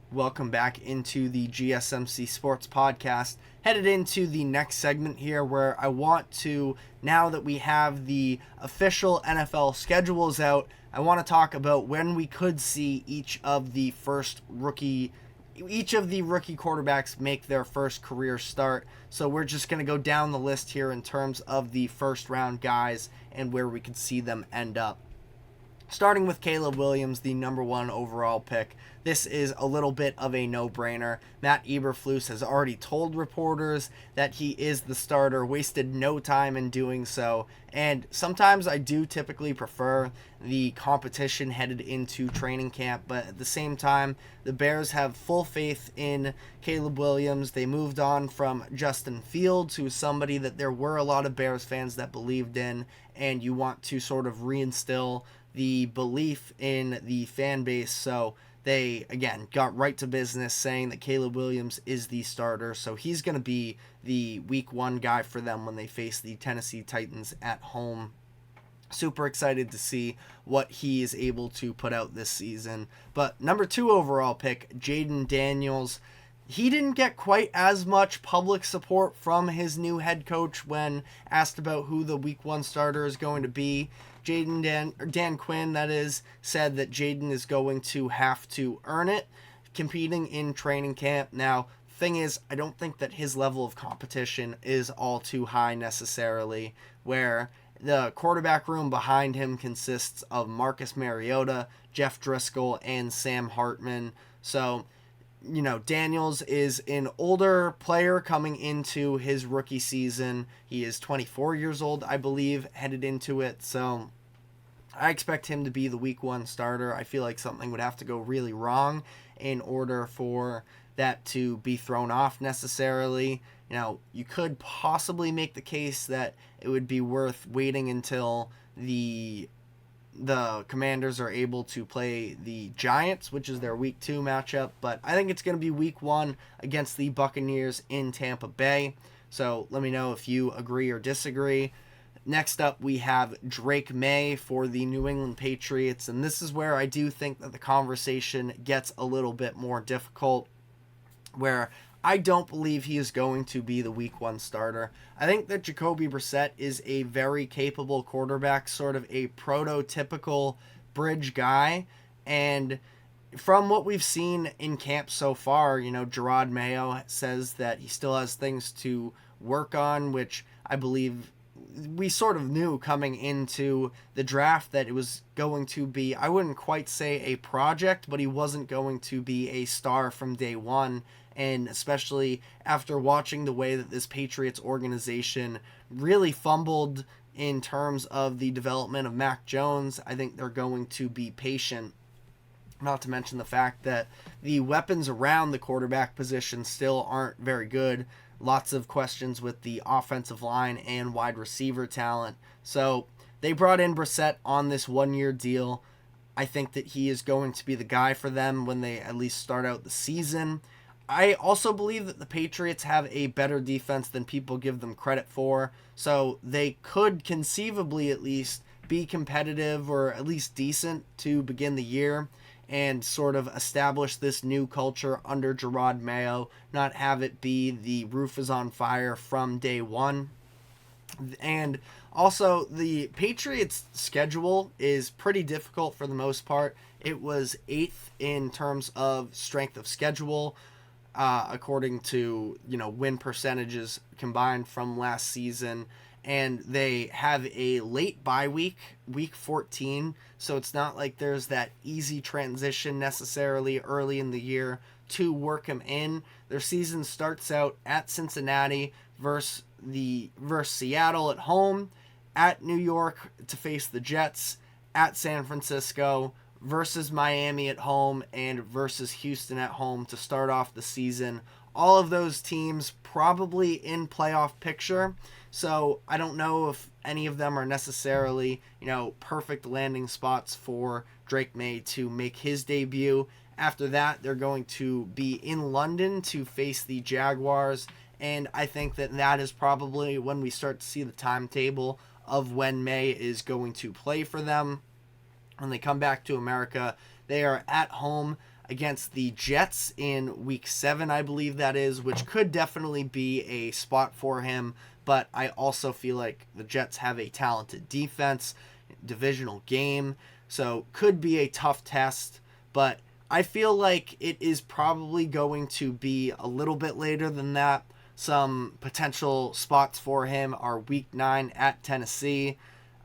Welcome back into the GSMC Sports Podcast. Headed into the next segment here where I want to, now that we have the official NFL schedules out, I want to talk about when we could see each of the rookie quarterbacks make their first career start. So we're just going to go down the list here in terms of the first round guys and where we could see them end up. Starting with Caleb Williams, the number one overall pick. This is a little bit of a no-brainer. Matt Eberflus has already told reporters that he is the starter, wasted no time in doing so, and sometimes I do typically prefer the competition headed into training camp, but at the same time, the Bears have full faith in Caleb Williams. They moved on from Justin Fields, who is somebody that there were a lot of Bears fans that believed in, and you want to sort of reinstill the belief in the fan base. So they, again, got right to business saying that Caleb Williams is the starter. So he's going to be the week one guy for them when they face the Tennessee Titans at home. Super excited to see what he is able to put out this season. But number two overall pick, Jayden Daniels. He didn't get quite as much public support from his new head coach when asked about who the week one starter is going to be. Dan Quinn, that is, said that Jayden is going to have to earn it, competing in training camp. Now, thing is, I don't think that his level of competition is all too high necessarily, where the quarterback room behind him consists of Marcus Mariota, Jeff Driscoll, and Sam Hartman. So, Daniels is an older player coming into his rookie season. He is 24 years old, I believe, headed into it. So I expect him to be the week one starter. I feel like something would have to go really wrong in order for that to be thrown off necessarily. You could possibly make the case that it would be worth waiting until the Commanders are able to play the Giants, which is their week 2 matchup, but I think it's going to be week 1 against the Buccaneers in Tampa Bay. So let me know if you agree or disagree. Next up, we have Drake May for the New England Patriots, and this is where I do think that the conversation gets a little bit more difficult, where I don't believe he is going to be the week 1 starter. I think that Jacoby Brissett is a very capable quarterback, sort of a prototypical bridge guy. And from what we've seen in camp so far, Gerard Mayo says that he still has things to work on, which I believe we sort of knew coming into the draft that it was going to be, I wouldn't quite say a project, but he wasn't going to be a star from day one. And especially after watching the way that this Patriots organization really fumbled in terms of the development of Mac Jones, I think they're going to be patient. Not to mention the fact that the weapons around the quarterback position still aren't very good. Lots of questions with the offensive line and wide receiver talent. So they brought in Brissett on this 1-year deal. I think that he is going to be the guy for them when they at least start out the season. I also believe that the Patriots have a better defense than people give them credit for, so they could conceivably at least be competitive or at least decent to begin the year and sort of establish this new culture under Gerard Mayo, not have it be the roof is on fire from day one. And also, the Patriots' schedule is pretty difficult for the most part. It was 8th in terms of strength of schedule, according to win percentages combined from last season, and they have a late bye week 14, so it's not like there's that easy transition necessarily early in the year to work them in. Their season starts out at Cincinnati versus Seattle at home, at New York to face the Jets, at San Francisco, versus Miami at home, and versus Houston at home to start off the season. All of those teams probably in playoff picture, so I don't know if any of them are necessarily, perfect landing spots for Drake May to make his debut. After that, they're going to be in London to face the Jaguars, and I think that is probably when we start to see the timetable of when May is going to play for them. When they come back to America, they are at home against the Jets in week 7, I believe that is, which could definitely be a spot for him. But I also feel like the Jets have a talented defense, divisional game, so could be a tough test. But I feel like it is probably going to be a little bit later than that. Some potential spots for him are week 9 at Tennessee.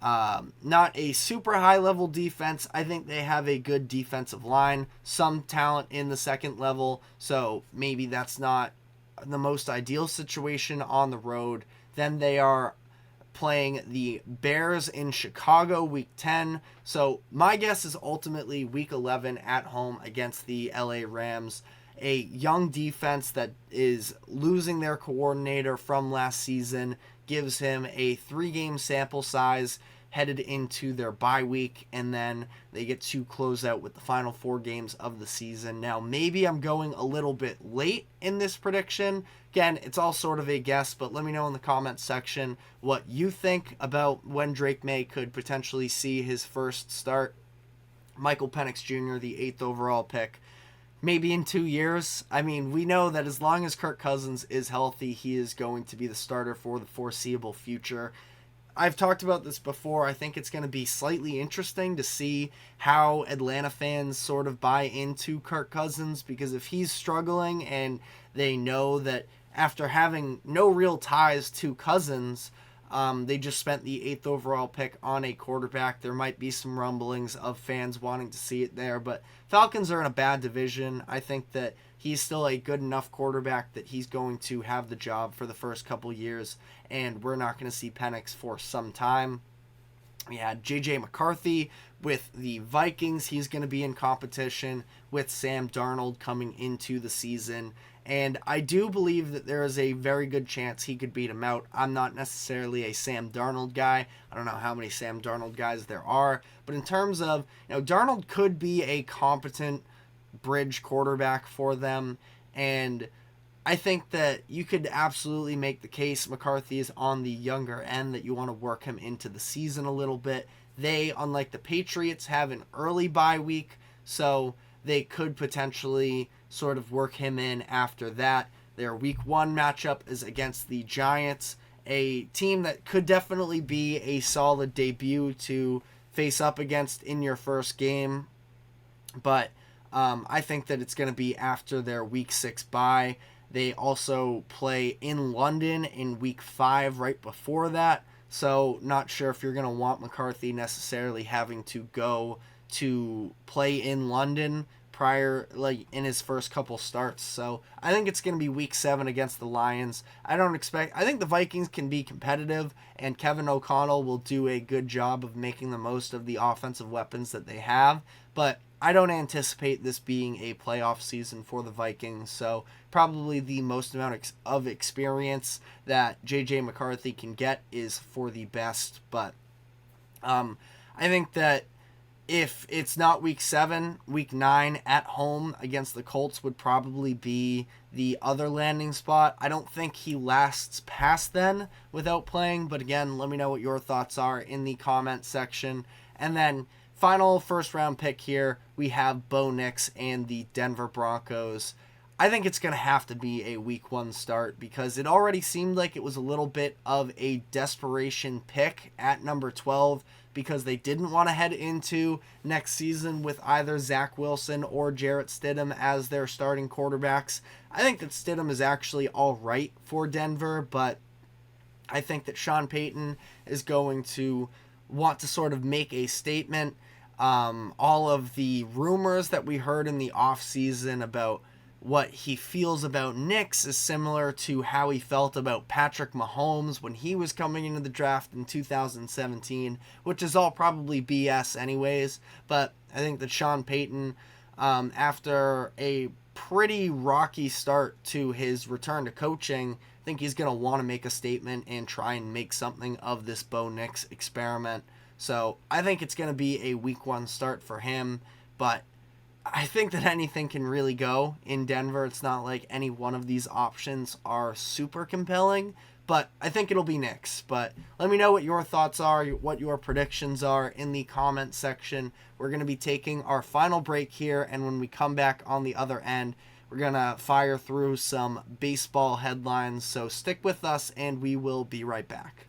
Not a super high level defense. I think they have a good defensive line, some talent in the second level, so maybe that's not the most ideal situation on the road. Then they are playing the Bears in Chicago week 10. So my guess is ultimately week 11 at home against the LA Rams. A young defense that is losing their coordinator from last season gives him a 3-game sample size headed into their bye week, and then they get to close out with the final 4 games of the season. Now, maybe I'm going a little bit late in this prediction. Again, it's all sort of a guess, but let me know in the comments section what you think about when Drake May could potentially see his first start. Michael Penix Jr., the 8th overall pick, maybe in 2 years. I mean, we know that as long as Kirk Cousins is healthy, he is going to be the starter for the foreseeable future. I've talked about this before. I think it's going to be slightly interesting to see how Atlanta fans sort of buy into Kirk Cousins, because if he's struggling and they know that after having no real ties to Cousins, they just spent the 8th overall pick on a quarterback, there might be some rumblings of fans wanting to see it there. But Falcons are in a bad division. I think that he's still a good enough quarterback that he's going to have the job for the first couple years, and we're not going to see Penix for some time. We had J.J. McCarthy with the Vikings. He's going to be in competition with Sam Darnold coming into the season, and I do believe that there is a very good chance he could beat him out. I'm not necessarily a Sam Darnold guy. I don't know how many Sam Darnold guys there are, but in terms of, Darnold could be a competent bridge quarterback for them, and I think that you could absolutely make the case McCarthy is on the younger end, that you want to work him into the season a little bit. They, unlike the Patriots, have an early bye week, so they could potentially sort of work him in after that. Their week 1 matchup is against the Giants, a team that could definitely be a solid debut to face up against in your first game, but I think that it's going to be after their week 6 bye. They also play in London in week 5 right before that. So not sure if you're going to want McCarthy necessarily having to go to play in London prior, like in his first couple starts. So I think it's going to be week 7 against the Lions. I think the Vikings can be competitive, and Kevin O'Connell will do a good job of making the most of the offensive weapons that they have. But I don't anticipate this being a playoff season for the Vikings, so probably the most amount of experience that J.J. McCarthy can get is for the best. But I think that if it's not week 7, week 9 at home against the Colts would probably be the other landing spot. I don't think he lasts past then without playing, but again, let me know what your thoughts are in the comment section. And then final first round pick here, we have Bo Nix and the Denver Broncos. I think it's going to have to be a week 1 start, because it already seemed like it was a little bit of a desperation pick at number 12, because they didn't want to head into next season with either Zach Wilson or Jarrett Stidham as their starting quarterbacks. I think that Stidham is actually all right for Denver, but I think that Sean Payton is going to want to sort of make a statement. All of the rumors that we heard in the offseason about what he feels about Nix is similar to how he felt about Patrick Mahomes when he was coming into the draft in 2017, which is all probably BS anyways. But I think that Sean Payton, after a pretty rocky start to his return to coaching, I think he's going to want to make a statement and try and make something of this Bo Nix experiment. So I think it's going to be a week 1 start for him, but I think that anything can really go in Denver. It's not like any one of these options are super compelling, but I think it'll be Knicks. But let me know what your thoughts are, what your predictions are in the comment section. We're going to be taking our final break here, and when we come back on the other end, we're going to fire through some baseball headlines. So stick with us, and we will be right back.